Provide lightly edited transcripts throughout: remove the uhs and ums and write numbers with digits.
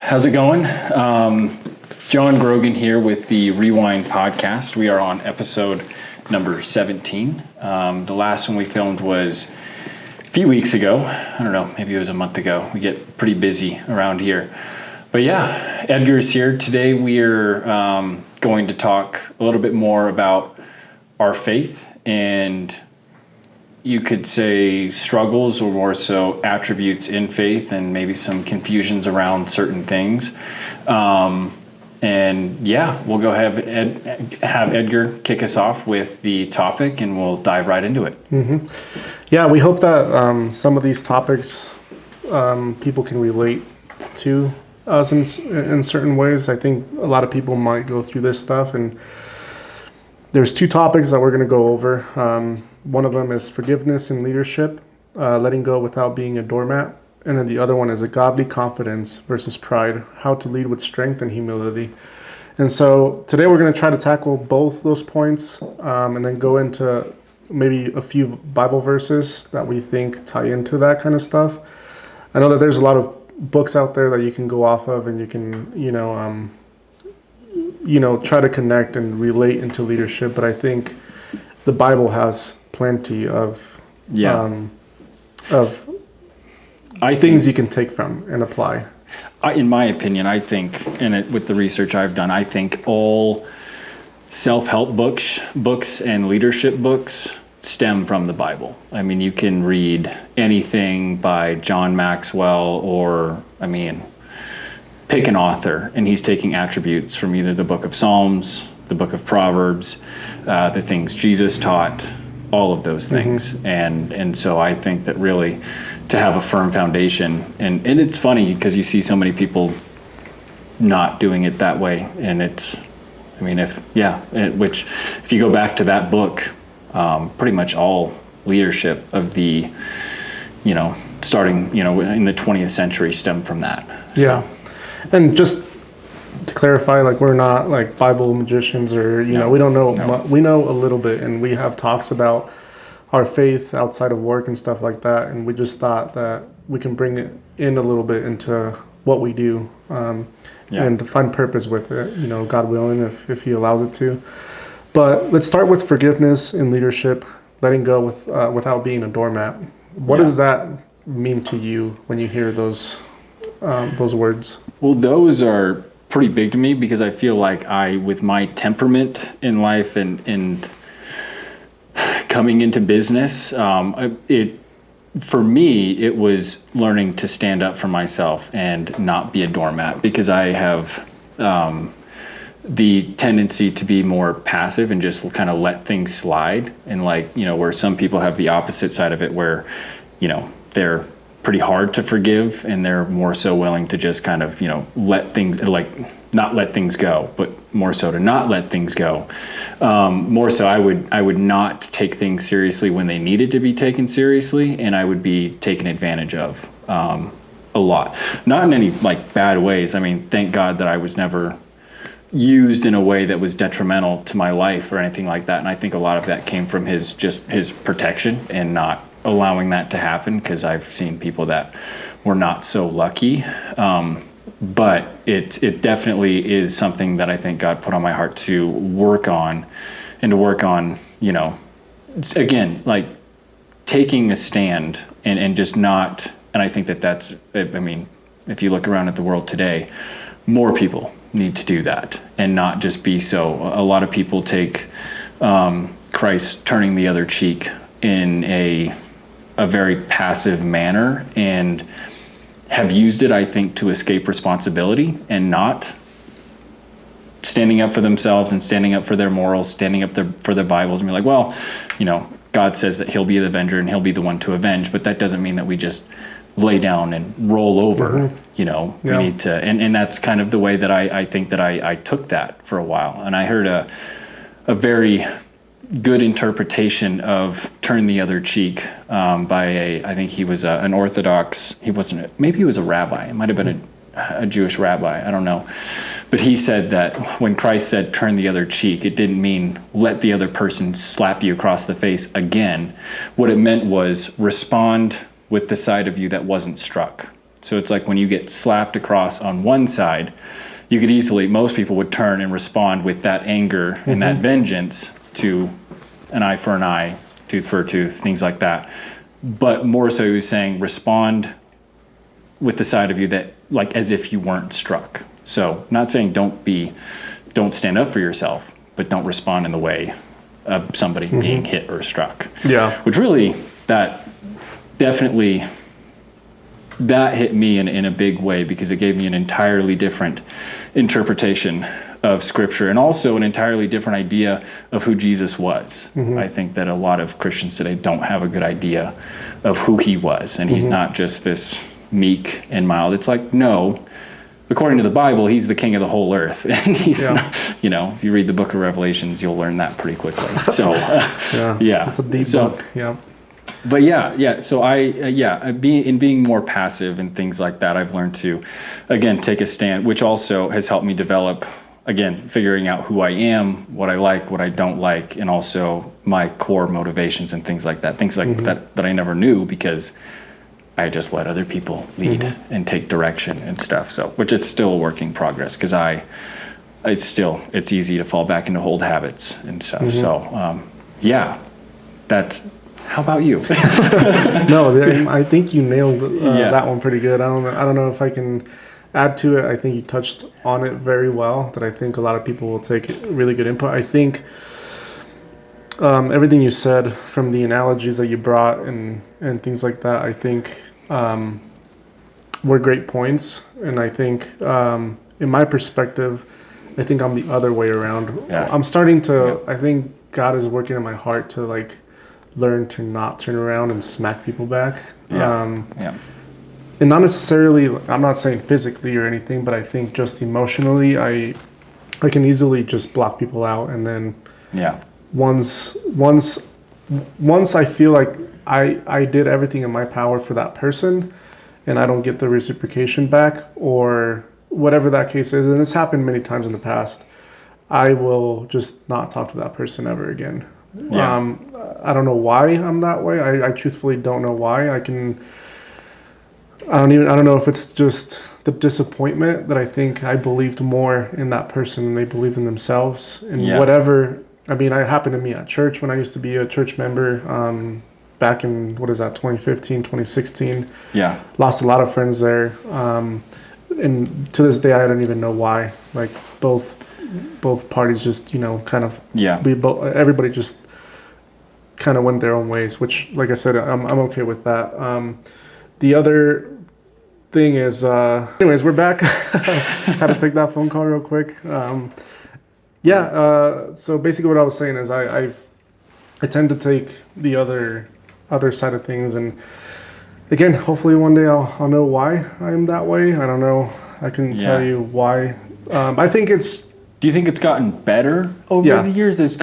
How's it going? John Grogan here with the Rewind podcast. We are on episode number 17. The last one we filmed was a few weeks ago. I don't know, maybe it was a month ago. We get pretty busy around here. But yeah, Edgar's here. Today we're going to talk a little bit more about our faith and you could say struggles or more so attributes in faith and maybe some confusions around certain things. And yeah, we'll go have Edgar kick us off with the topic and we'll dive right into it. Mm-hmm. Yeah, we hope that some of these topics people can relate to us in certain ways. I think a lot of people might go through this stuff, and there's two topics that we're going to go over. One of them is forgiveness and leadership, letting go without being a doormat. And then the other one is a godly confidence versus pride, how to lead with strength and humility. And so today we're going to try to tackle both those points and then go into maybe a few Bible verses that we think tie into that kind of stuff. I know that there's a lot of books out there that you can go off of and you can, try to connect and relate into leadership. But I think the Bible has plenty of things you can take from and apply. In my opinion, I think, and with the research I've done, I think all self-help books and leadership books stem from the Bible. I mean, you can read anything by John Maxwell or, pick an author, and he's taking attributes from either the book of Psalms, the book of Proverbs, the things Jesus taught, all of those things. Mm-hmm. And so I think that really to have a firm foundation, and it's funny because you see so many people not doing it that way, and which if you go back to that book, pretty much all leadership of the, starting, in the 20th century stemmed from that. So. Yeah. And just to clarify, we're not like Bible magicians or, we don't know. We know a little bit, and we have talks about our faith outside of work and stuff like that. And we just thought that we can bring it in a little bit into what we do and find purpose with it, God willing, if he allows it to. But let's start with forgiveness in leadership, letting go without being a doormat. What does that mean to you when you hear those words? Well, those are pretty big to me because I feel like with my temperament in life and coming into business, for me, it was learning to stand up for myself and not be a doormat, because I have the tendency to be more passive and just kind of let things slide. And where some people have the opposite side of it where, they're pretty hard to forgive and they're more so willing to just kind of, let things, not let things go, but more so to not let things go. More so I would not take things seriously when they needed to be taken seriously, and I would be taken advantage of a lot. Not in any bad ways. Thank God that I was never used in a way that was detrimental to my life or anything like that. And I think a lot of that came from his protection and not allowing that to happen, because I've seen people that were not so lucky. But it definitely is something that I think God put on my heart to work on, and to work on, again, taking a stand and just not, and I think that's, if you look around at the world today, more people need to do that and not just be so. A lot of people take Christ turning the other cheek in a very passive manner and have used it, I think, to escape responsibility and not standing up for themselves and standing up for their morals, standing up for their Bibles, and be like, God says that he'll be the avenger and he'll be the one to avenge, but that doesn't mean that we just lay down and roll over. Mm-hmm. We need to, and that's kind of the way that I think that I took that for a while. And I heard a very good interpretation of turn the other cheek by I think he was an Orthodox, maybe he was a rabbi, it might have been a Jewish rabbi, I don't know. But he said that when Christ said turn the other cheek, it didn't mean let the other person slap you across the face again. What it meant was respond with the side of you that wasn't struck. So it's like when you get slapped across on one side, you could easily, most people would turn and respond with that anger and that vengeance to an eye for an eye, tooth for a tooth, things like that. But more so, he was saying respond with the side of you that, like, as if you weren't struck. So not saying don't stand up for yourself, but don't respond in the way of somebody being hit or struck. Yeah. Which really, that hit me in a big way, because it gave me an entirely different interpretation of Scripture, and also an entirely different idea of who Jesus was. I think that a lot of Christians today don't have a good idea of who he was, and he's not just this meek and mild. It's like, no, according to the Bible, he's the king of the whole earth, and he's not, you know, if you read the book of Revelations, you'll learn that pretty quickly. So yeah, it's a deep book. Yeah. But so being more passive and things like that, I've learned to, again, take a stand, which also has helped me develop, again, figuring out who I am, what I like, what I don't like, and also my core motivations and things like that. Things like that I never knew, because I just let other people lead and take direction and stuff. So, which it's still a work in progress, because it's easy to fall back into old habits and stuff. So, that's. How about you? No, I think you nailed that one pretty good. I don't know if I can add to it. I think you touched on it very well, that I think a lot of people will take really good input. I think everything you said, from the analogies that you brought and things like that, I think were great points. And I think in my perspective, I think I'm the other way around. Yeah. I'm starting to, I think God is working in my heart to, like, learn to not turn around and smack people back. And not necessarily, I'm not saying physically or anything, but I think just emotionally, I can easily just block people out. And then once I feel like I did everything in my power for that person, and I don't get the reciprocation back, or whatever that case is, and it's happened many times in the past, I will just not talk to that person ever again. I don't know why I'm that way. I truthfully don't know why. I don't know if it's just the disappointment that I think I believed more in that person than they believed in themselves. And whatever, I mean, it happened to me at church when I used to be a church member, back in, 2015, 2016. Yeah. Lost a lot of friends there. And to this day, I don't even know why. Like, both parties just, kind of, everybody just kind of went their own ways, which, like I said, I'm okay with that. The other thing is, anyways, we're back. Had to take that phone call real quick. So basically what I was saying is I tend to take the other side of things, and again, hopefully one day I'll know why I am that way. I don't know. I can tell you why. I think it's. Do you think it's gotten better over the years? I think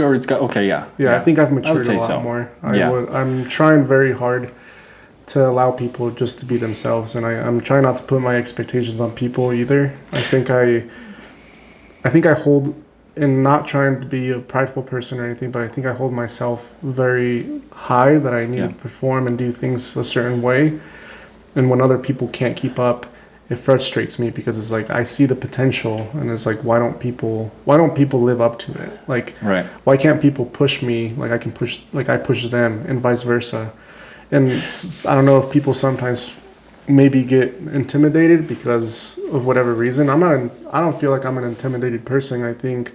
I've matured a lot more. I'm trying very hard to allow people just to be themselves, and I'm trying not to put my expectations on people either. I think I hold, and not trying to be a prideful person or anything, but I think I hold myself very high, that I need to perform and do things a certain way. And when other people can't keep up, it frustrates me, because it's like I see the potential, and it's like, why don't people live up to it? Like, why can't people push me like I push them, and vice versa? And I don't know if people sometimes maybe get intimidated because of whatever reason. I don't feel like I'm an intimidated person. I think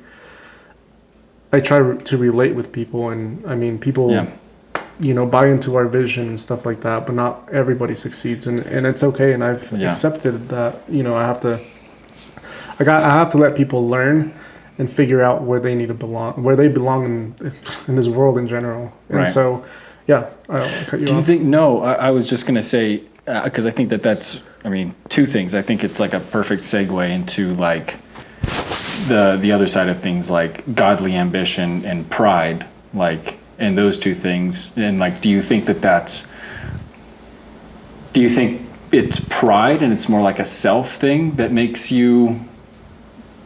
I try to relate with people, and I mean, people buy into our vision and stuff like that, but not everybody succeeds, and it's okay. And I've accepted that, I have to let people learn and figure out where they need to belong, where they belong in this world in general. And so, I'll cut you off. Do you think, no, I was just going to say, because I think that's, two things. I think it's like a perfect segue into like the other side of things, like godly ambition and pride, like, and those two things. And like, do you think it's pride and it's more like a self thing that makes you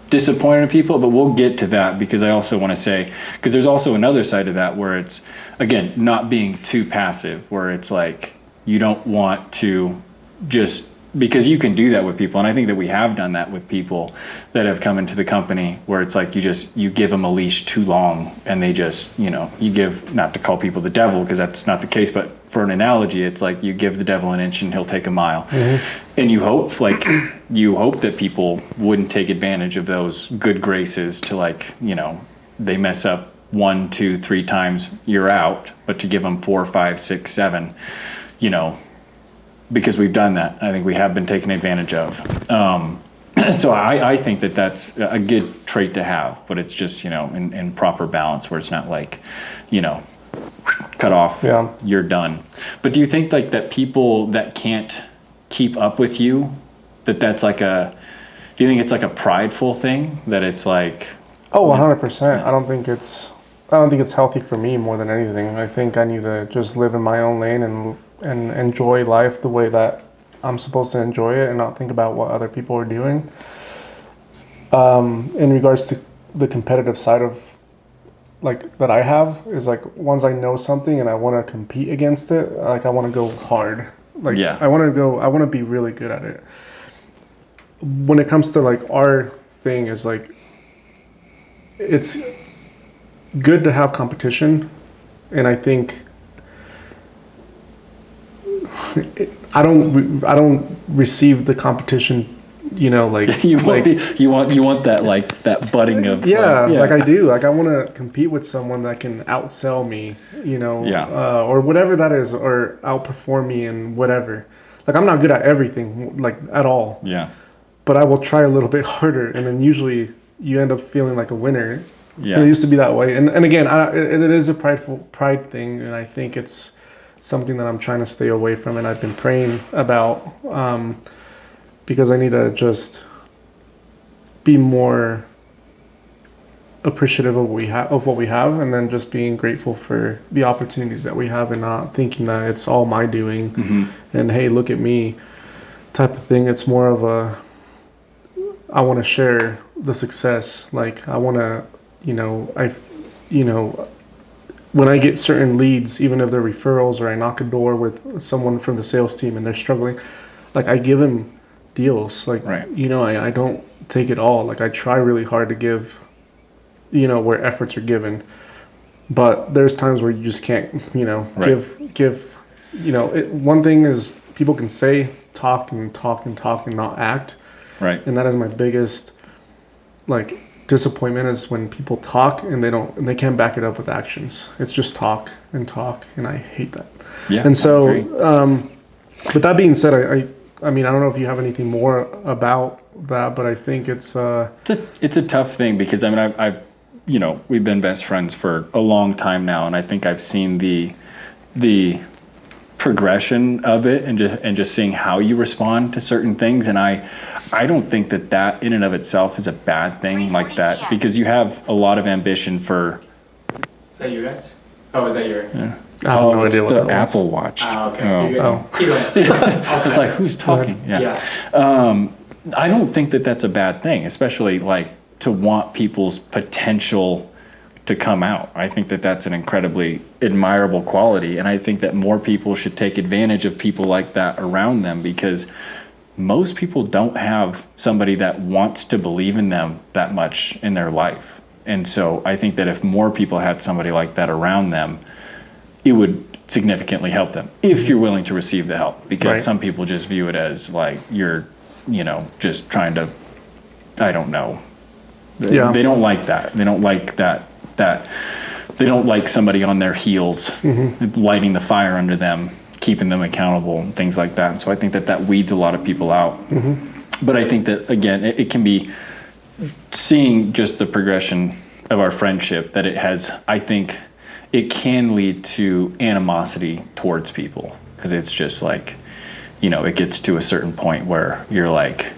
disappointed in people? But we'll get to that, because I also want to say, because there's also another side of that where it's, again, not being too passive, where it's like you don't want to just because you can do that with people. And I think that we have done that with people that have come into the company where it's like you give them a leash too long and they just, you give, not to call people the devil because that's not the case, but for an analogy, it's like you give the devil an inch and he'll take a mile. And you hope that people wouldn't take advantage of those good graces to they mess up 1, 2, 3 times, you're out, but to give them 4, 5, 6, 7, because we've done that. I think we have been taken advantage of. So I think that that's a good trait to have, but it's just, in proper balance where it's not like, cut off, you're done. But do you think that people that can't keep up with you, that's do you think it's like a prideful thing that it's like? Oh, 100%. I don't think it's healthy for me more than anything. I think I need to just live in my own lane and enjoy life the way that I'm supposed to enjoy it and not think about what other people are doing. In regards to the competitive side of that I have is once I know something and I want to compete against it, I want to go hard. I want to be really good at it. When it comes to our thing is it's good to have competition, and I think I don't receive the competition, you want that budding of I do. I want to compete with someone that can outsell me, or whatever that is, or outperform me in whatever. I'm not good at everything, at all. Yeah. But I will try a little bit harder, and then usually you end up feeling like a winner. Yeah. It used to be that way, and again, it is a pride thing, and I think it's something that I'm trying to stay away from, and I've been praying about, because I need to just be more appreciative of what we have, and then just being grateful for the opportunities that we have, and not thinking that it's all my doing, and hey, look at me type of thing. It's more of I want to share the success. I want to, when I get certain leads, even if they're referrals or I knock a door with someone from the sales team and they're struggling, I give them deals. Right. I don't take it all. I try really hard to give, where efforts are given. But there's times where you just can't, give. One thing is people can talk and not act. Right. And that is my biggest, disappointment is when people talk and they can't back it up with actions. It's just talk, and I hate that. Yeah. And so, but that being said, I mean, I don't know if you have anything more about that, but I think it's a tough thing because I've we've been best friends for a long time now, and I think I've seen the progression of it and just seeing how you respond to certain things, and I don't think that in and of itself is a bad thing like that, because you have a lot of ambition for. Is that you guys? Oh, is that your? Yeah. I have no idea what the that Apple Watch. Okay. Oh. Keep going. I was like, who's talking? Yeah. I don't think that that's a bad thing, especially to want people's potential to come out. I think that that's an incredibly admirable quality, and I think that more people should take advantage of people like that around them, because most people don't have somebody that wants to believe in them that much in their life. And so I think that if more people had somebody like that around them, it would significantly help them, if you're willing to receive the help, because some people just view it as you're, just trying to, I don't know. Yeah. They don't like that. They don't like that they don't like somebody on their heels, lighting the fire under them, keeping them accountable, and things like that. And so I think that weeds a lot of people out. But I think that, again, it can be seeing just the progression of our friendship, that it has, I think it can lead to animosity towards people, because it's just it gets to a certain point where you're like,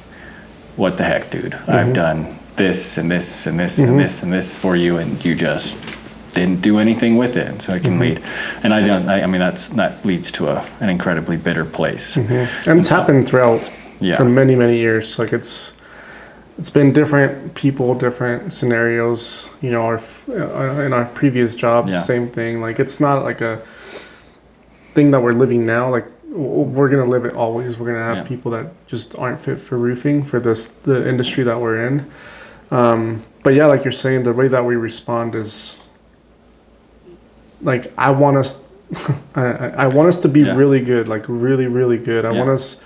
what the heck, dude? I've done this and this and this and this and this for you, and you just didn't do anything with it. And so it can lead, and that leads to an incredibly bitter place. And it's happened throughout for many years. It's been different people, different scenarios. In our previous jobs, same thing. It's not a thing that we're living now. we're going to live it always. We're going to have Yeah. people that just aren't fit for roofing for the industry that we're in. But yeah, like you're saying, the way that we respond is like, I want us, I want us to be Yeah. really good, like really, really good. I Yeah. want us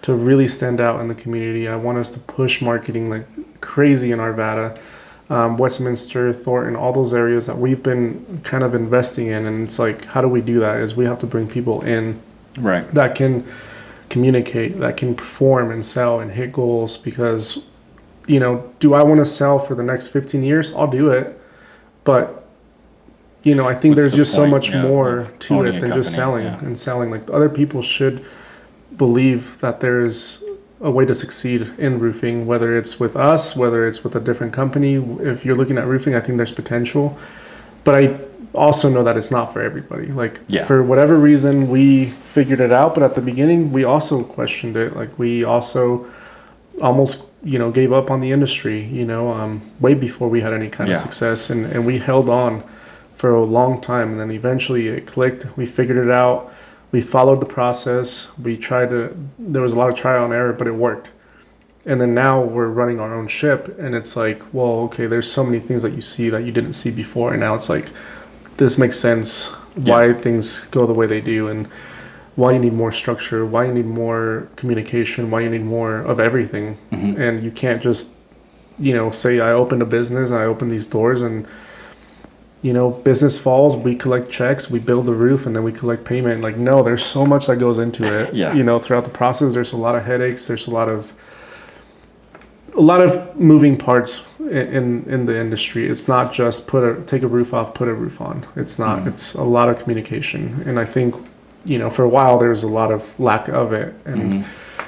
to really stand out in the community. I want us to push marketing like crazy in Arvada, Westminster, Thornton, all those areas that we've been kind of investing in. And it's like, how do we do that? Is we have to bring people in Right. that can communicate, that can perform and sell and hit goals. Because, you know, do I want to sell for the next 15 years? I'll do it. But, you know, I think What's there's the just so point, much yeah, more of to owning it a than just company, selling yeah. and selling. Like, other people should believe that there's a way to succeed in roofing, whether it's with us, whether it's with a different company. If you're looking at roofing, I think there's potential. But I also know that it's not for everybody. Like, Yeah. for whatever reason, we figured it out. But at the beginning, we also questioned it. Like, we also almost, you know, gave up on the industry, you know, way before we had any kind Yeah. of success. And we held on for a long time. And then eventually it clicked. We figured it out. We followed the process. There was a lot of trial and error, but it worked. And then now we're running our own ship. And it's like, well, okay, there's so many things that you see that you didn't see before. And now it's like, this makes sense why things go the way they do, and why you need more structure, why you need more communication, why you need more of everything. Mm-hmm. And you can't just, you know, say, I opened a business, I opened these doors, and, you know, business falls, we collect checks, we build the roof, and then we collect payment. Like, no, there's so much that goes into it. Yeah. You know, throughout the process, there's a lot of headaches, there's a lot of moving parts in the industry. It's not just take a roof off, put a roof on. It's not. It's a lot of communication, and I think, you know, for a while there was a lot of lack of it, and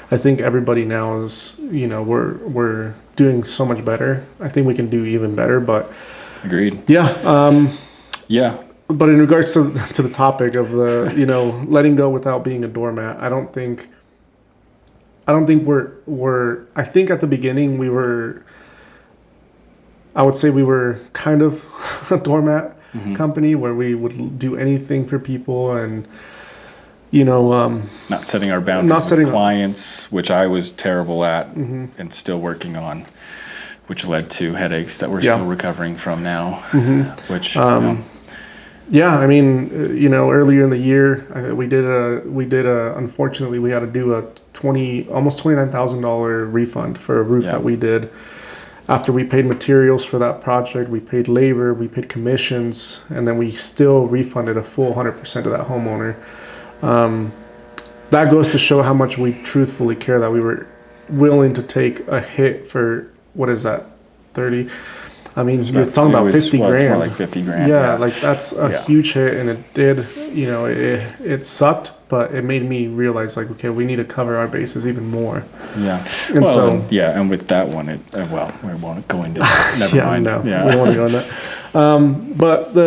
I think everybody now is, you know, we're doing so much better. I think we can do even better, but Agreed. yeah. Yeah. But in regards to the topic of the, you know, letting go without being a doormat, I don't think we're I think at the beginning I would say we were kind of a doormat company where we would do anything for people, and, you know, Not setting our boundaries with clients, which I was terrible at and still working on, which led to headaches that we're still recovering from now, which, you know, yeah, I mean, you know, earlier in the year, unfortunately, we had to do a almost $29,000 refund for a roof that we did. After we paid materials for that project, we paid labor, we paid commissions, and then we still refunded a full 100% to that homeowner. That goes to show how much we truthfully care, that we were willing to take a hit for, what is that, 30? I mean, you're talking about 50 grand. It's more like 50 grand. Yeah, like that's a huge hit, and it did, you know, it sucked, but it made me realize, like, okay, we need to cover our bases even more. Yeah. And and with that one, we won't go into that. Never mind. No, we don't want to go on that. But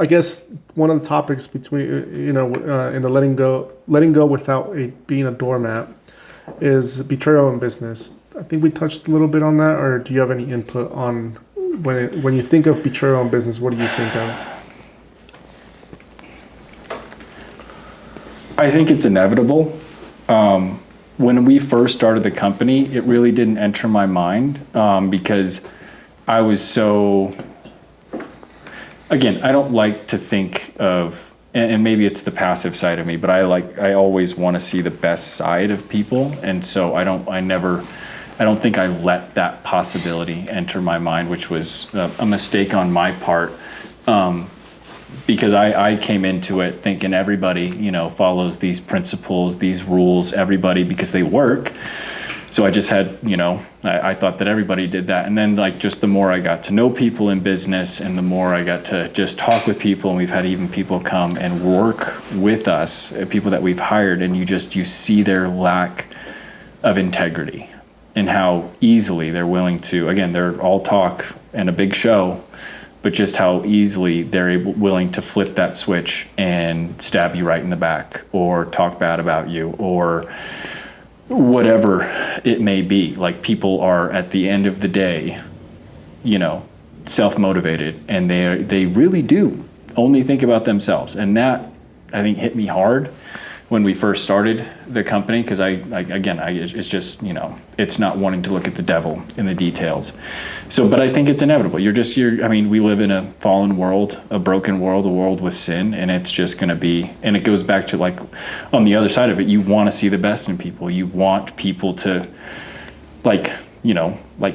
I guess one of the topics between, you know, in the letting go without being a doormat is betrayal in business. I think we touched a little bit on that, or do you have any input on when you think of betrayal in business, what do you think of? I think it's inevitable. When we first started the company, it really didn't enter my mind because I was so, again, I don't like to think of, and maybe it's the passive side of me, but I always want to see the best side of people. And so I don't think I let that possibility enter my mind, which was a mistake on my part. Because I came into it thinking everybody, you know, follows these principles, these rules, everybody, because they work. So I just had, you know, I thought that everybody did that. And then, like, just the more I got to know people in business and the more I got to just talk with people, and we've had even people come and work with us, people that we've hired, and you see their lack of integrity and how easily they're willing to, again, they're all talk and a big show, but just how easily they're willing to flip that switch and stab you right in the back or talk bad about you or whatever it may be. Like, people are, at the end of the day, you know, self-motivated, and they really do only think about themselves. And that I think hit me hard when we first started the company, because it's just, it's not wanting to look at the devil in the details. So, but I think it's inevitable. We live in a fallen world, a broken world, a world with sin, and it's just going to be, and it goes back to like, on the other side of it, you want to see the best in people. You want people to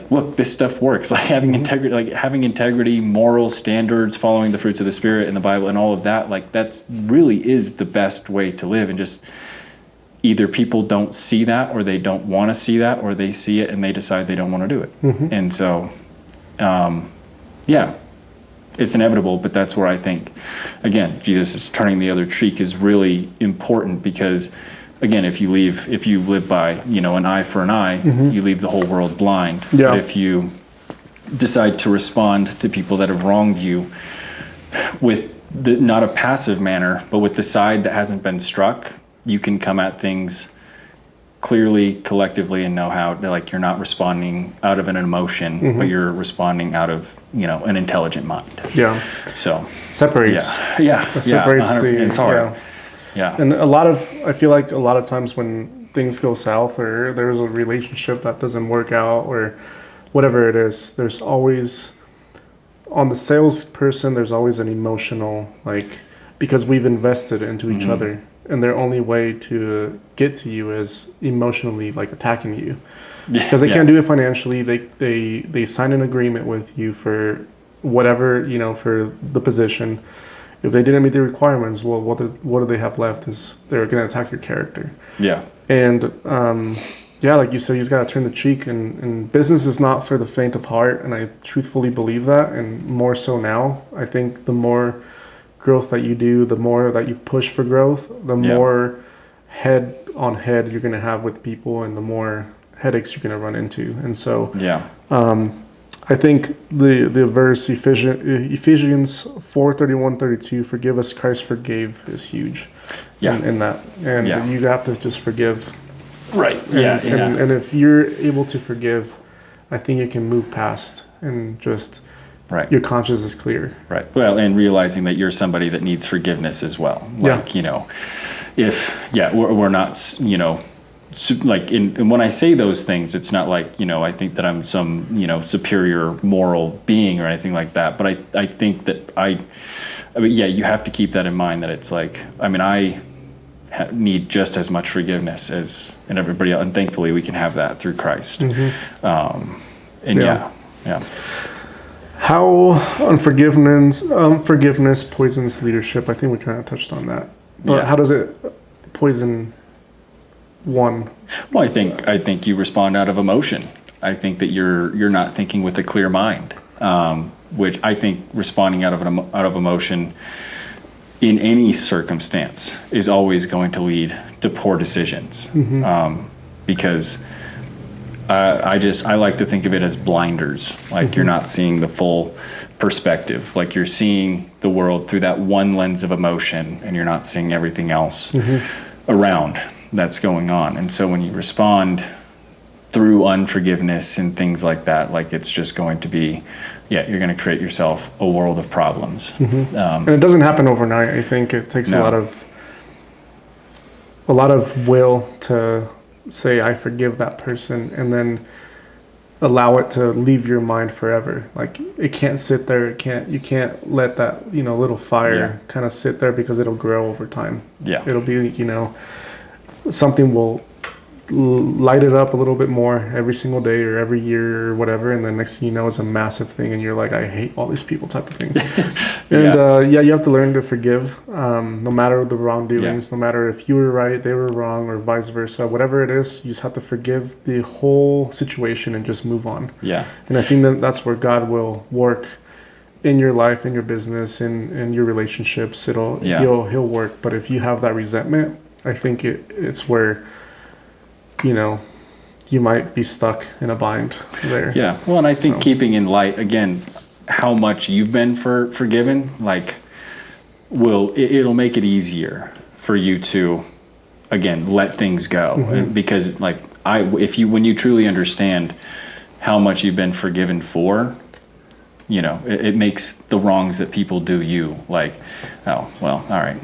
look, this stuff works. Like having integrity, moral standards, following the fruits of the Spirit in the Bible and all of that, like that's really is the best way to live. And just either people don't see that, or they don't want to see that, or they see it and they decide they don't want to do it. And so, it's inevitable, but that's where I think, again, Jesus is turning the other cheek is really important, because again, if you live by, an eye for an eye, you leave the whole world blind. Yeah. But if you decide to respond to people that have wronged you with not a passive manner, but with the side that hasn't been struck, you can come at things clearly, collectively, and know how, like, you're not responding out of an emotion, but you're responding out of, an intelligent mind. Yeah. So Separates. Separates it's hard. Yeah. And I feel like a lot of times when things go south, or there's a relationship that doesn't work out, or whatever it is, there's always, on the salesperson, there's always an emotional, because we've invested into each other, and their only way to get to you is emotionally, attacking you. Because they can't do it financially. They sign an agreement with you for whatever, for the position. If they didn't meet the requirements, well, what do they have left is they're going to attack your character. Yeah. And, like you said, you just got to turn the cheek. And business is not for the faint of heart. And I truthfully believe that. And more so now, I think the more growth that you do, the more that you push for growth, the more head on head you're going to have with people, and the more headaches you're going to run into. And so, I think the verse Ephesians 4:31-32, forgive us Christ forgave, is huge. In that, and you have to just forgive. Right. And if you're able to forgive, I think you can move past and just your conscience is clear. Right. Well, and realizing that you're somebody that needs forgiveness as well. We're not, and when I say those things, it's not like, I think that I'm some, superior moral being or anything like that. But I think that you have to keep that in mind, that it's like, I need just as much forgiveness as and everybody else. And thankfully we can have that through Christ. How unforgiveness poisons leadership. I think we kind of touched on that. But how does it poison one? Well, I think you respond out of emotion. I think that you're not thinking with a clear mind, which I think responding out of emotion in any circumstance is always going to lead to poor decisions. Because I like to think of it as blinders. Like you're not seeing the full perspective. Like you're seeing the world through that one lens of emotion, and you're not seeing everything else around that's going on. And so when you respond through unforgiveness and things like that, like it's just going to be, you're going to create yourself a world of problems. And it doesn't happen overnight. I think it takes a lot of will to say, I forgive that person, and then allow it to leave your mind forever. Like it can't sit there. You can't let that, little fire kind of sit there, because it'll grow over time. It'll be, something will light it up a little bit more every single day or every year or whatever, and then next thing you know, it's a massive thing, and you're like, I hate all these people type of thing. And you have to learn to forgive, no matter the wrongdoings, no matter if you were right, they were wrong, or vice versa. Whatever it is, you just have to forgive the whole situation and just move on. And I think that's where God will work in your life, in your business, in your relationships. He'll work. But if you have that resentment, I think it's where you might be stuck in a bind there. Well, and I think keeping in light, again, how much you've been forgiven, like it'll make it easier for you to, again, let things go. Because when you truly understand how much you've been forgiven for, it makes the wrongs that people do you like, oh, well, all right,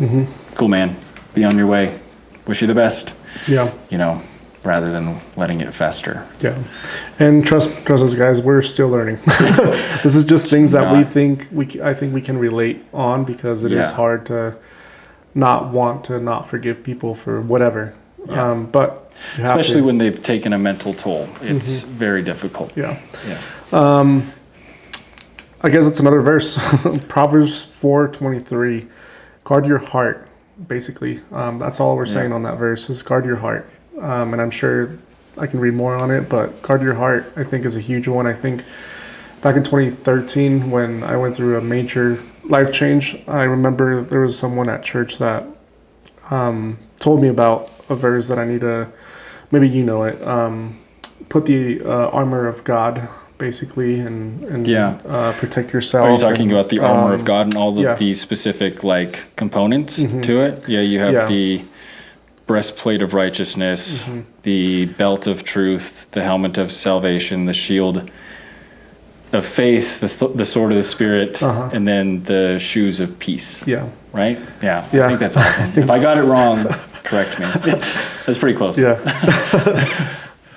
cool, man, be on your way, wish you the best, Yeah. rather than letting it fester. Yeah. And trust us, guys, we're still learning. This is just things that I think we can relate on, because it is hard to not want to not forgive people for whatever. Yeah. But especially when they've taken a mental toll, it's very difficult. Yeah. Yeah. I guess it's another verse, Proverbs 4:23. Guard your heart, basically. That's all we're saying on that verse is guard your heart. And I'm sure I can read more on it, but guard your heart, I think, is a huge one. I think back in 2013, when I went through a major life change, I remember there was someone at church that told me about a verse that I need to, maybe you know it, put the armor of God, basically, and protect yourself. Are you talking about the armor of God and all the specific components to it? Yeah, you have the breastplate of righteousness, the belt of truth, the helmet of salvation, the shield of faith, the sword of the Spirit, and then the shoes of peace. Yeah. Right? Yeah. I think that's all. If I got it wrong, correct me. That's pretty close. Yeah.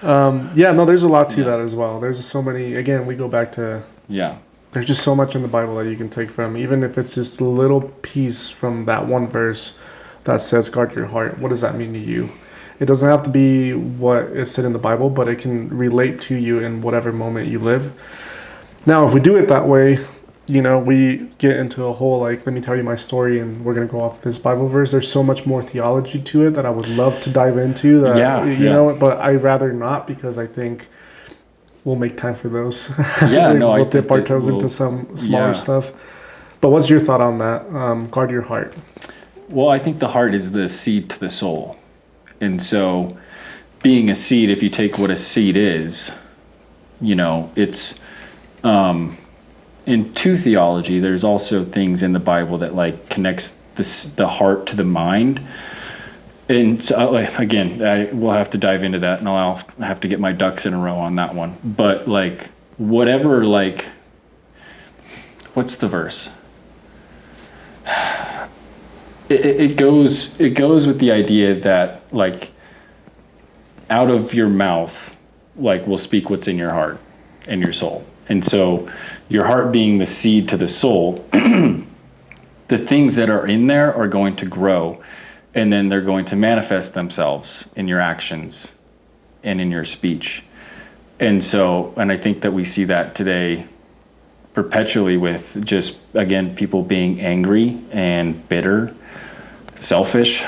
No, there's a lot to that as well. There's so many, again, we go back to, there's just so much in the Bible that you can take from, even if it's just a little piece from that one verse that says guard your heart. What does that mean to you? It doesn't have to be what is said in the Bible, but it can relate to you in whatever moment you live. Now, if we do it that way, we get into a whole, let me tell you my story, and we're going to go off this Bible verse. There's so much more theology to it that I would love to dive into, that, but I'd rather not, because I think we'll make time for those. We'll dip our toes into some smaller stuff. But what's your thought on that? Guard your heart. Well, I think the heart is the seed to the soul. And so being a seed, if you take what a seed is, it's into theology, there's also things in the Bible that connects the heart to the mind. And so, again, we'll have to dive into that, and I'll have to get my ducks in a row on that one. But whatever, what's the verse? It goes with the idea that out of your mouth will speak what's in your heart and your soul. And so your heart being the seed to the soul, the things that are in there are going to grow, and then they're going to manifest themselves in your actions and in your speech. And I think that we see that today perpetually with just, again, people being angry and bitter, selfish,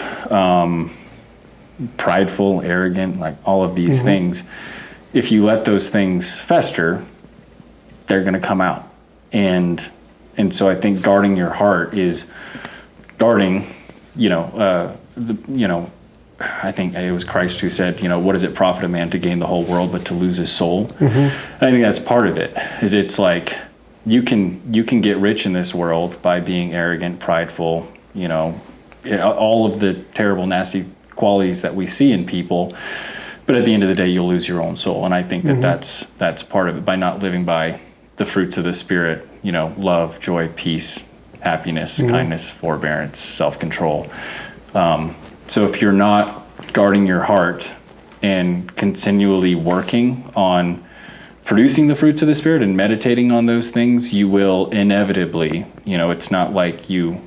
prideful, arrogant, all of these things. If you let those things fester, they're going to come out. And so I think guarding your heart is guarding, I think it was Christ who said, what does it profit a man to gain the whole world but to lose his soul? I think that's part of it, is it's you can get rich in this world by being arrogant, prideful, all of the terrible, nasty qualities that we see in people. But at the end of the day, you'll lose your own soul. And I think that that's part of it, by not living by the fruits of the Spirit, love, joy, peace, happiness, kindness, forbearance, self-control. So if you're not guarding your heart and continually working on producing the fruits of the Spirit and meditating on those things, you will inevitably, it's not like you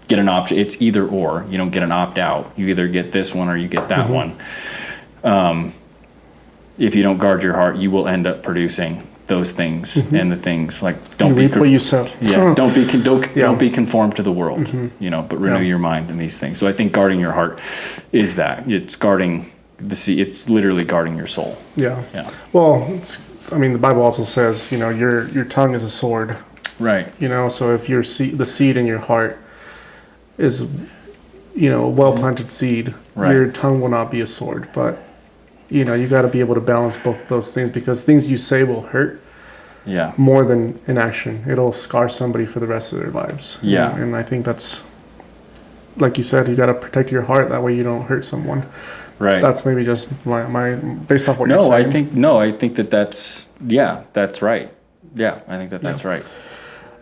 get an option. It's either or. You don't get an opt-out. You either get this one or you get that one. If you don't guard your heart, you will end up producing those things, and the things don't be what you sow. Don't be conformed to the world, but renew your mind in these things. So I think guarding your heart is that. It's guarding the seed. It's literally guarding your soul. Yeah. Well, the Bible also says, your tongue is a sword. Right. So if the seed in your heart is, a well-planted seed, your tongue will not be a sword. But, you got to be able to balance both of those things, because things you say will hurt more than inaction. It'll scar somebody for the rest of their lives. Yeah. And I think that's, like you said, you got to protect your heart. That way you don't hurt someone. Right. That's maybe just my based off what you're saying. I think that's right. Yeah, I think that's right.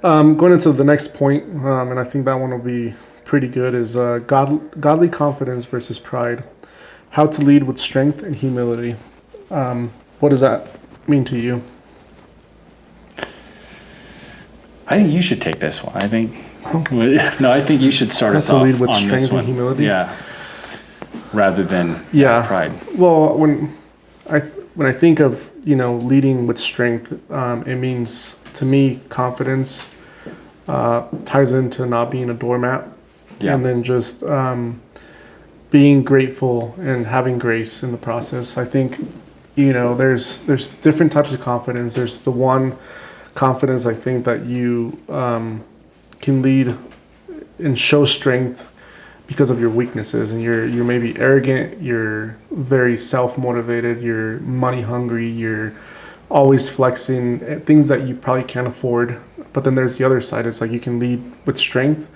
Going into the next point, and I think that one will be pretty good is godly confidence versus pride. How to lead with strength and humility. What does that mean to you? I think you should take this one. I think you should start us to off lead with on strength this one. and humility? Yeah. Rather than pride. Well, when I think of leading with strength, it means to me confidence ties into not being a doormat, and then just being grateful and having grace in the process. I think there's different types of confidence. There's the one confidence I think that you can lead and show strength because of your weaknesses, and you're maybe arrogant, you're very self-motivated, you're money hungry, you're always flexing things that you probably can't afford. But then there's the other side. It's like you can lead with strength,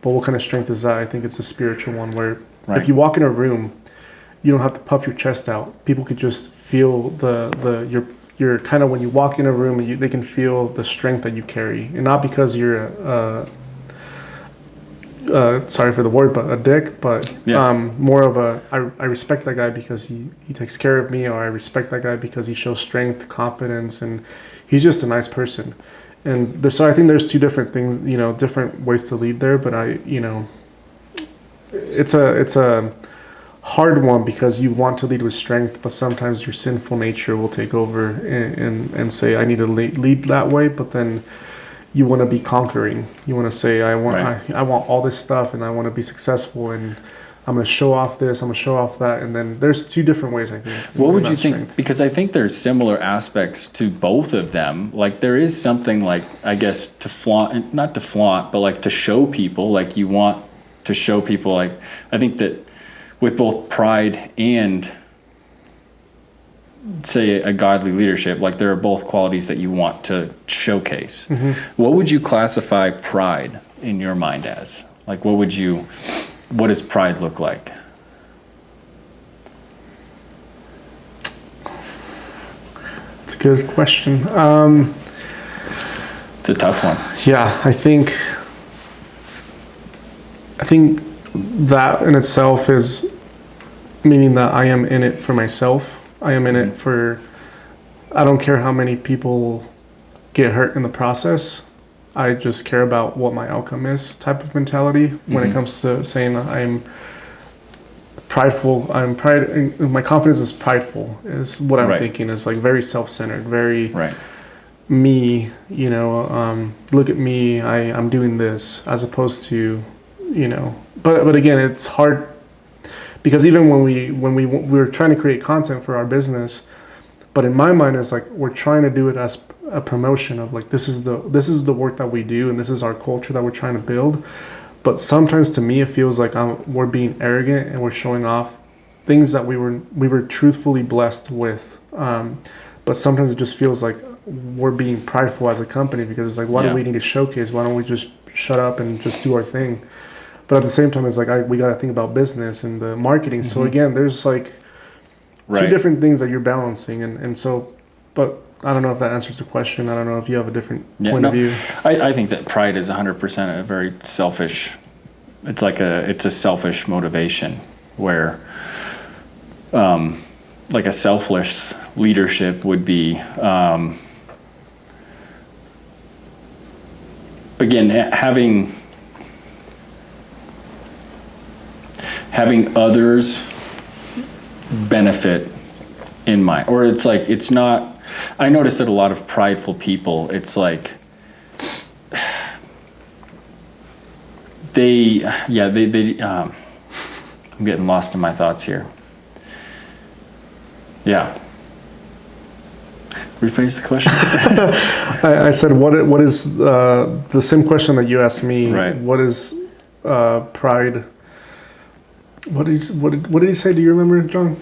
but what kind of strength is that? I think it's a spiritual one where if you walk in a room, you don't have to puff your chest out. People could just feel you're kind of, when you walk in a room, they can feel the strength that you carry, and not because you're sorry for the word, but a dick, but more of I respect that guy because he takes care of me, or I respect that guy because he shows strength, confidence, and he's just a nice person. And so I think there's two different things, different ways to lead there, but it's a hard one because you want to lead with strength, but sometimes your sinful nature will take over and say, I need to lead that way, but then you want to be conquering. You want to say, I want all this stuff, and I want to be successful, and I'm going to show off this, I'm going to show off that. And then there's two different ways, I think. What would you think? Because I think there's similar aspects to both of them. Like there is something like, I guess, to flaunt, not to flaunt, but like to show people, like you want to show people, like, I think that with both pride and say a godly leadership, like there are both qualities that you want to showcase. Mm-hmm. What would you classify pride in your mind as? Like what does pride look like? It's a good question. It's a tough one. Yeah, I think that in itself is meaning that I am in it for myself. I am in it for, I don't care how many people get hurt in the process. I just care about what my outcome is type of mentality when it comes to saying I'm prideful. My confidence is prideful is what I'm thinking, is like very self-centered, very me, look at me, I'm doing this, as opposed to, but again, it's hard because even when we were trying to create content for our business, but in my mind it's like we're trying to do it as a promotion of like this is the work that we do, and this is our culture that we're trying to build. But sometimes to me it feels like we're being arrogant and we're showing off things that we were truthfully blessed with. But sometimes it just feels like we're being prideful as a company because it's like, why do we need to showcase? Why don't we just shut up and just do our thing? But at the same time, it's like we got to think about business and the marketing. Mm-hmm. So again, there's like two different things that you're balancing, and so, but I don't know if that answers the question. I don't know if you have a different point of view. I think that pride is 100% a very selfish. It's a selfish motivation where, like a selfless leadership would be, again, having others benefit in mind, or it's like, it's not, I noticed that a lot of prideful people, it's like, I'm getting lost in my thoughts here. Yeah. Rephrase the question. I said, what is the same question that you asked me? Right. What is pride? What did he say? Do you remember, John?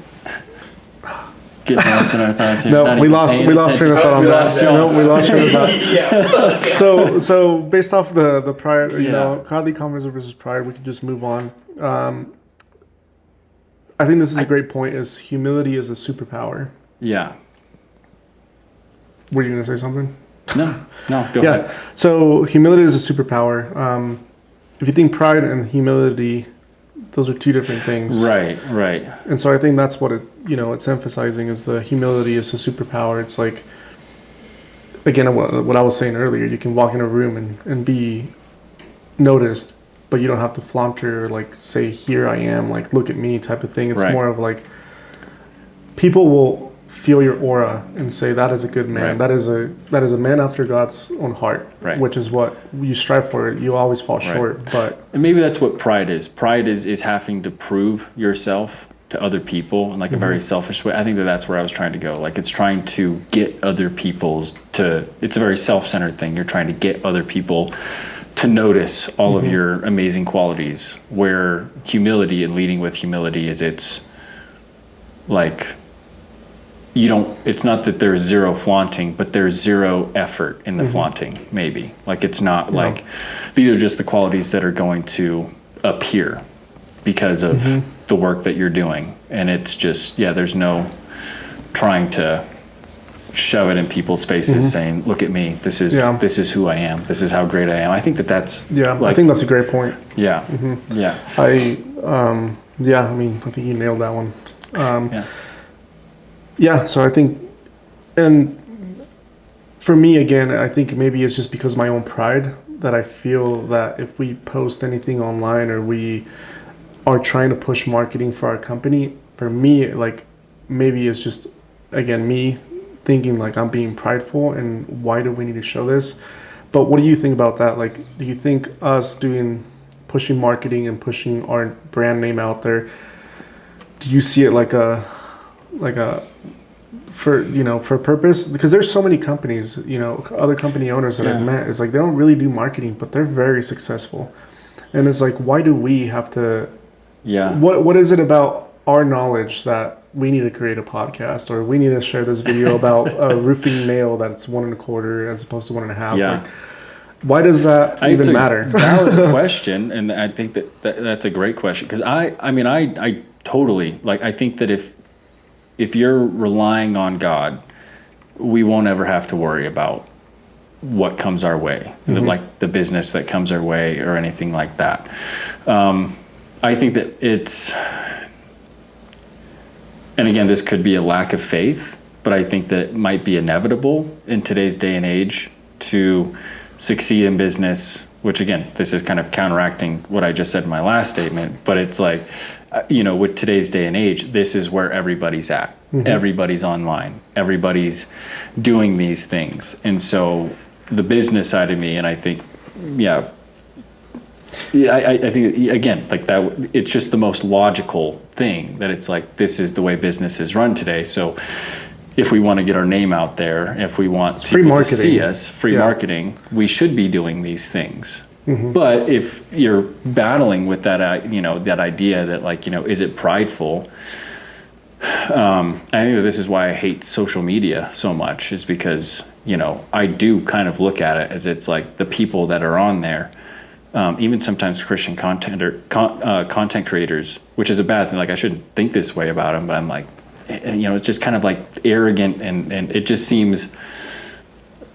Getting lost in our thoughts here. No, we lost train of thought on that. No, we lost train of thought. Yeah. So based off the pride, godly confidence versus pride, we could just move on. I think this is a great point. Is humility is a superpower. Yeah. Were you going to say something? No, go ahead. So humility is a superpower. if you think pride and humility, those are two different things. Right. And so I think that's what it's emphasizing is the humility is a superpower. It's like, again, what I was saying earlier, you can walk in a room and be noticed, but you don't have to flaunt or like say, here I am, like, look at me type of thing. It's more of like, people will feel your aura and say, that is a good man. That is a man after God's own heart, which is what you strive for. You always fall short, but. And maybe that's what pride is. Pride is having to prove yourself to other people in like a very selfish way. I think that's where I was trying to go. Like, it's trying to get other people's it's a very self-centered thing. You're trying to get other people to notice all of your amazing qualities, where humility and leading with humility it's like, it's not that there's zero flaunting, but there's zero effort in the flaunting, maybe. Like, it's not like, these are just the qualities that are going to appear because of the work that you're doing. And it's just, there's no trying to shove it in people's faces saying, look at me, this is who I am, this is how great I am. I think that's I think that's a great point. I mean, I think you nailed that one. So I think, and for me, again, I think maybe it's just because of my own pride that I feel that if we post anything online or we are trying to push marketing for our company, for me, like, maybe it's just, again, me thinking like I'm being prideful and why do we need to show this? But what do you think about that? Like, do you think us pushing marketing and pushing our brand name out there, do you see it like a for purpose? Because there's so many companies, other company owners that I've met, it's like they don't really do marketing, but they're very successful. And it's like, why do we have to? What is it about our knowledge that we need to create a podcast, or we need to share this video about a roofing nail that's 1 1/4 as opposed to 1 1/2? Like, why does that even matter? It's a valid question, and I think that's a great question, because I totally, like, I think that if you're relying on God, we won't ever have to worry about what comes our way, like the business that comes our way or anything like that. I think that and again, this could be a lack of faith, but I think that it might be inevitable in today's day and age to succeed in business, which, again, this is kind of counteracting what I just said in my last statement, but it's like, with today's day and age, this is where everybody's at. Everybody's online. Everybody's doing these things. And so the business side of me, and I think, I think, again, like that, it's just the most logical thing that it's like, this is the way business is run today. So if we want to get our name out there, if we want people to see us, marketing, we should be doing these things. But if you're battling with that, that idea that, like, is it prideful? I think that this is why I hate social media so much, is because, I do kind of look at it as it's like the people that are on there, even sometimes Christian content or content creators, which is a bad thing. Like, I shouldn't think this way about them, but I'm like, it's just kind of like arrogant, and it just seems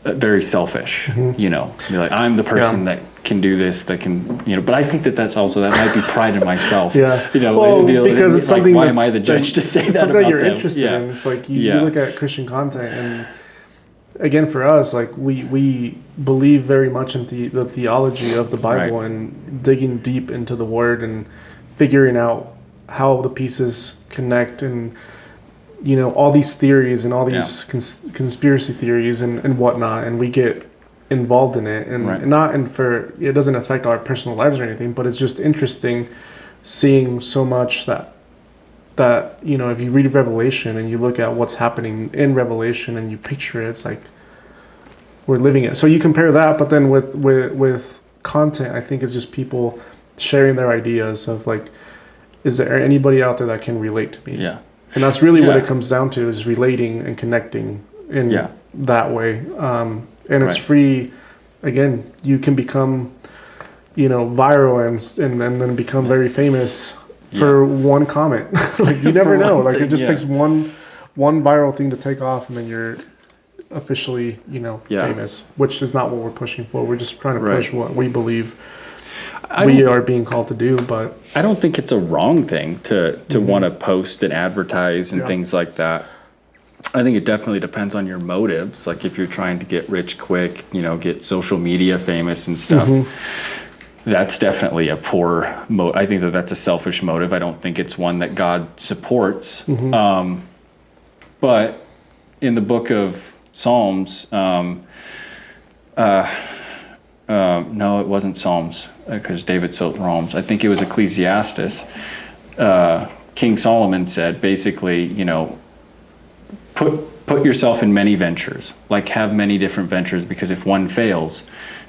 very selfish, be like, I'm the person that can do this, that can, but I think that might be pride in myself. Because it's something, why am I the judge to say that something about you're them? interested in. It's like you look at Christian content, and again, for us, like, we believe very much in the theology of the Bible, and digging deep into the Word and figuring out how the pieces connect, and all these theories and all these conspiracy theories and whatnot, and we get involved in it, and it doesn't affect our personal lives or anything, but it's just interesting seeing so much that if you read Revelation and you look at what's happening in Revelation and you picture it, it's like we're living it. So you compare that, but then with content, I think it's just people sharing their ideas of, like, is there anybody out there that can relate to me? And that's really what it comes down to, is relating and connecting in that way. And it's free. Again, you can become, viral and then become very famous for one comment. Like, you never know. Like, it just takes one viral thing to take off, and then you're officially, famous, which is not what we're pushing for. We're just trying to push what we believe. we are being called to do. But I don't think it's a wrong thing to want to post and advertise and Yeah. things like that. I think it definitely depends on your motives. Like if you're trying to get rich quick, get social media famous and stuff, that's definitely a poor I think that's a selfish motive. I don't think it's one that God supports. But in the book of Psalms, no, it wasn't Psalms because David sold Psalms. I think it was Ecclesiastes. King Solomon said basically, put yourself in many ventures, like have many different ventures, because if one fails,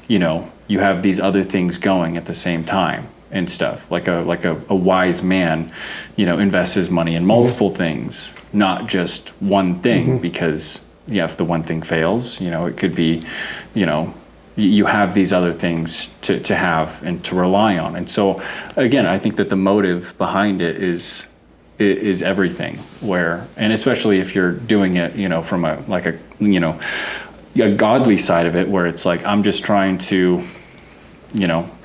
you have these other things going at the same time and stuff. Like a wise man, invests his money in multiple things, not just one thing, because if the one thing fails, it could be, you have these other things to have and to rely on. And so again, I think that the motive behind it is everything, and especially if you're doing it, from a godly side of it, where it's like, I'm just trying to,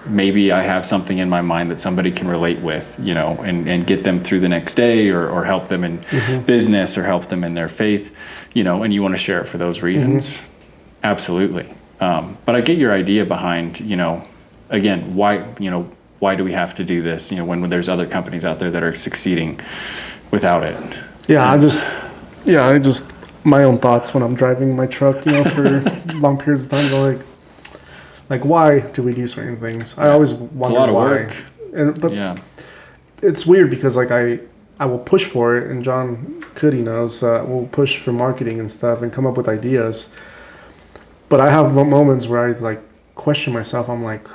maybe I have something in my mind that somebody can relate with, and get them through the next day, or help them in business, or help them in their faith, and you want to share it for those reasons. Absolutely. But I get your idea behind, again, why do we have to do this, when there's other companies out there that are succeeding without it? I just my own thoughts when I'm driving my truck, for long periods of time, go like why do we do certain things? I always wonder It's a lot of why. work. But it's weird because I will push for it, and John Cuddy knows we'll push for marketing and stuff and come up with ideas. But I have moments where I question myself. I'm like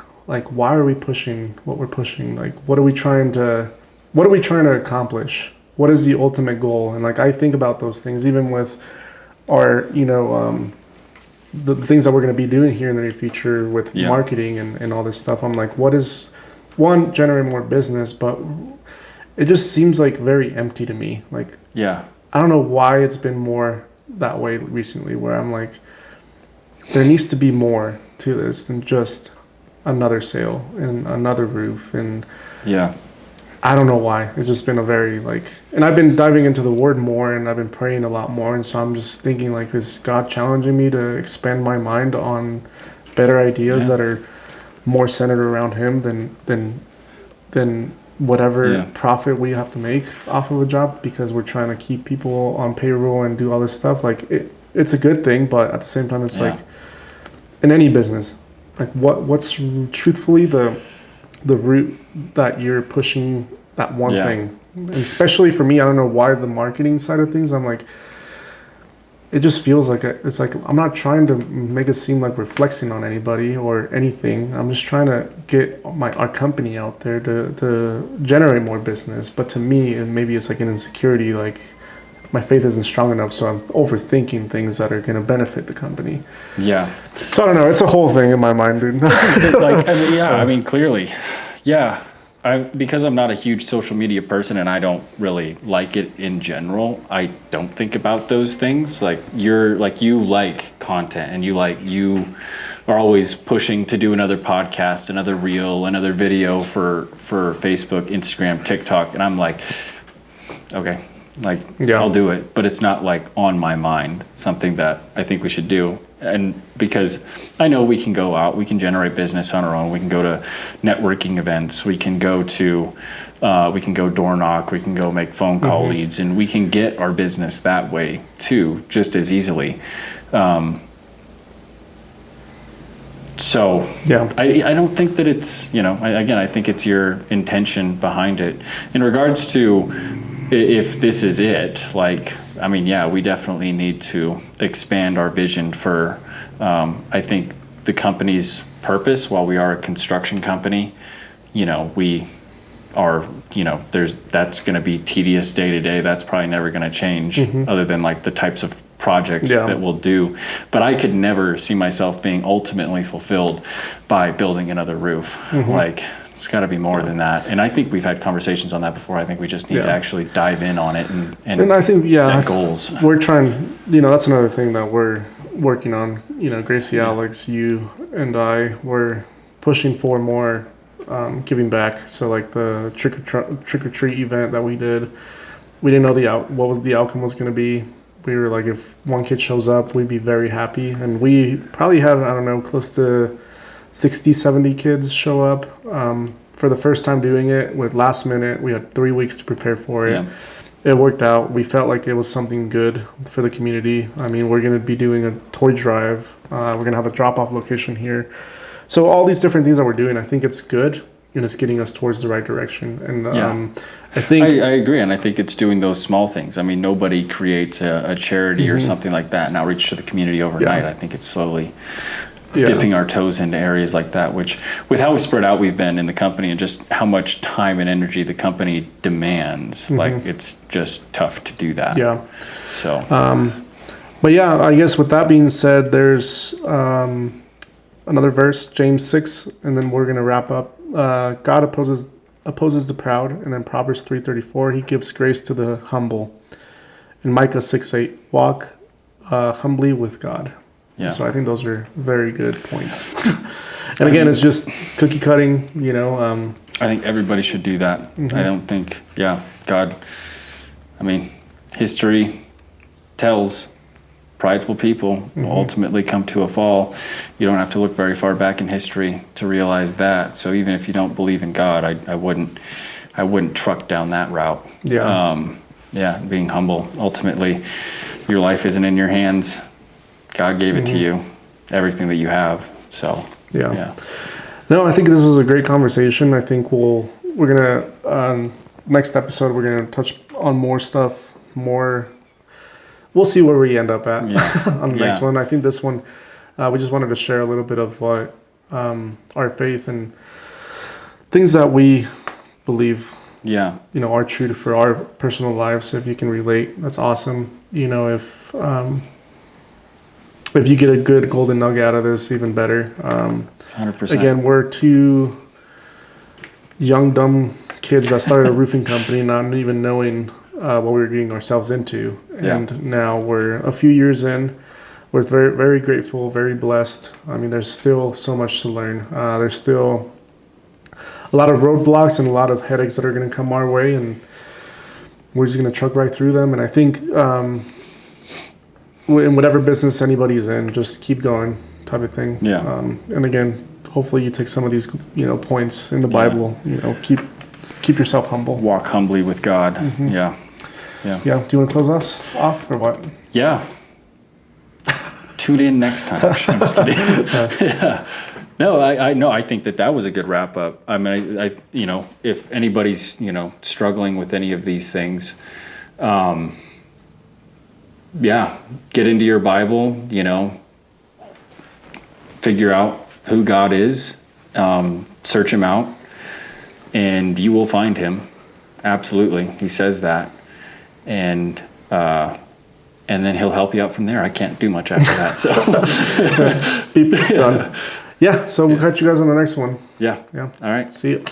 why are we pushing what we're pushing? Like what are we trying to accomplish? What is the ultimate goal? And I think about those things even with our the things that we're going to be doing here in the near future with marketing and all this stuff. I'm like, what is one, generate more business, but it just seems very empty to me. I don't know why it's been more that way recently, where I'm like, there needs to be more to this than just another sale and another roof. And I don't know why. It's just been a very and I've been diving into the word more, and I've been praying a lot more. And so I'm just thinking is God challenging me to expand my mind on better ideas that are more centered around him than whatever profit we have to make off of a job, because we're trying to keep people on payroll and do all this stuff. It's a good thing, but at the same time, it's in any business, what's truthfully the route that you're pushing that one thing. And especially for me, I don't know why the marketing side of things, I'm like, it just feels it's I'm not trying to make it seem like we're flexing on anybody or anything. I'm just trying to get our company out there to generate more business. But to me, and maybe it's an insecurity, my faith isn't strong enough, so I'm overthinking things that are going to benefit the company. Yeah. So I don't know. It's a whole thing in my mind, dude. Clearly. Yeah. Because I'm not a huge social media person and I don't really like it in general, I don't think about those things. You like content, and you are always pushing to do another podcast, another reel, another video for Facebook, Instagram, TikTok. And I'm like, okay. I'll do it, but it's not on my mind, something that I think we should do. And because I know we can go out, we can generate business on our own, we can go to networking events, we can go door knock, we can go make phone call leads, and we can get our business that way too, just as easily. So I don't think that it's, I think it's your intention behind it. In regards to if this is it, we definitely need to expand our vision for, I think, the company's purpose. While we are a construction company, we are, that's going to be tedious day to day. That's probably never going to change, other than the types of projects that we'll do. But I could never see myself being ultimately fulfilled by building another roof. It's got to be more than that. And I think we've had conversations on that before. I think we just need to actually dive in on it and I think set goals. We're trying, that's another thing that we're working on. Gracie, Alex, you and I, we're pushing for more giving back. So like the trick or treat event that we did, we didn't know what the outcome was going to be. We were like, if one kid shows up, we'd be very happy. And we probably had, I don't know, close to 60, 70 kids show up for the first time doing it with last minute. We had 3 weeks to prepare for it. Yeah. It worked out. We felt like it was something good for the community. I mean, we're going to be doing a toy drive. We're going to have a drop-off location here. So all these different things that we're doing, I think it's good, and it's getting us towards the right direction. And I think I agree, and I think it's doing those small things. I mean, nobody creates a charity or something like that and outreach to the community overnight. Yeah. I think it's slowly dipping our toes into areas like that, which with how spread out we've been in the company and just how much time and energy the company demands, like it's just tough to do that. Yeah. So, But yeah, I guess with that being said, there's another verse, James 6, and then we're going to wrap up. God opposes the proud, and then Proverbs 3:34, he gives grace to the humble. And Micah 6:8, walk humbly with God. yeah. So I think those are very good points. And again, it's just cookie cutting, you know. I think everybody should do that. I don't think, God, I mean, history tells prideful people will ultimately come to a fall. You don't have to look very far back in history to realize that. So even if you don't believe in God, I wouldn't truck down that route. Yeah. Being humble. Ultimately, your life isn't in your hands. God gave it to you, everything that you have. So yeah. No, I think this was a great conversation. I think we're gonna next episode we're gonna touch on more stuff, We'll see where we end up at on the next one. I think this one, we just wanted to share a little bit of what our faith and things that we believe, are true for our personal lives. If you can relate, that's awesome. You know, if you get a good golden nugget out of this, even better. 100%. Again, we're two young, dumb kids that started a roofing company, not even knowing what we were getting ourselves into. And now we're a few years in. We're very, very grateful, very blessed. I mean, there's still so much to learn. There's still a lot of roadblocks and a lot of headaches that are going to come our way, and we're just going to truck right through them. And I think in whatever business anybody's in, just keep going type of thing. And again, hopefully you take some of these, points in the Bible, keep yourself humble. Walk humbly with God. Yeah. Do you want to close us off or what? Yeah. Tune in next time. I'm just kidding. No, I think that was a good wrap up. I mean, I if anybody's, struggling with any of these things, get into your Bible, figure out who God is, search him out, and you will find him. Absolutely. He says that. And then he'll help you out from there. I can't do much after that. So done. So we'll catch you guys on the next one. Yeah. All right. See you.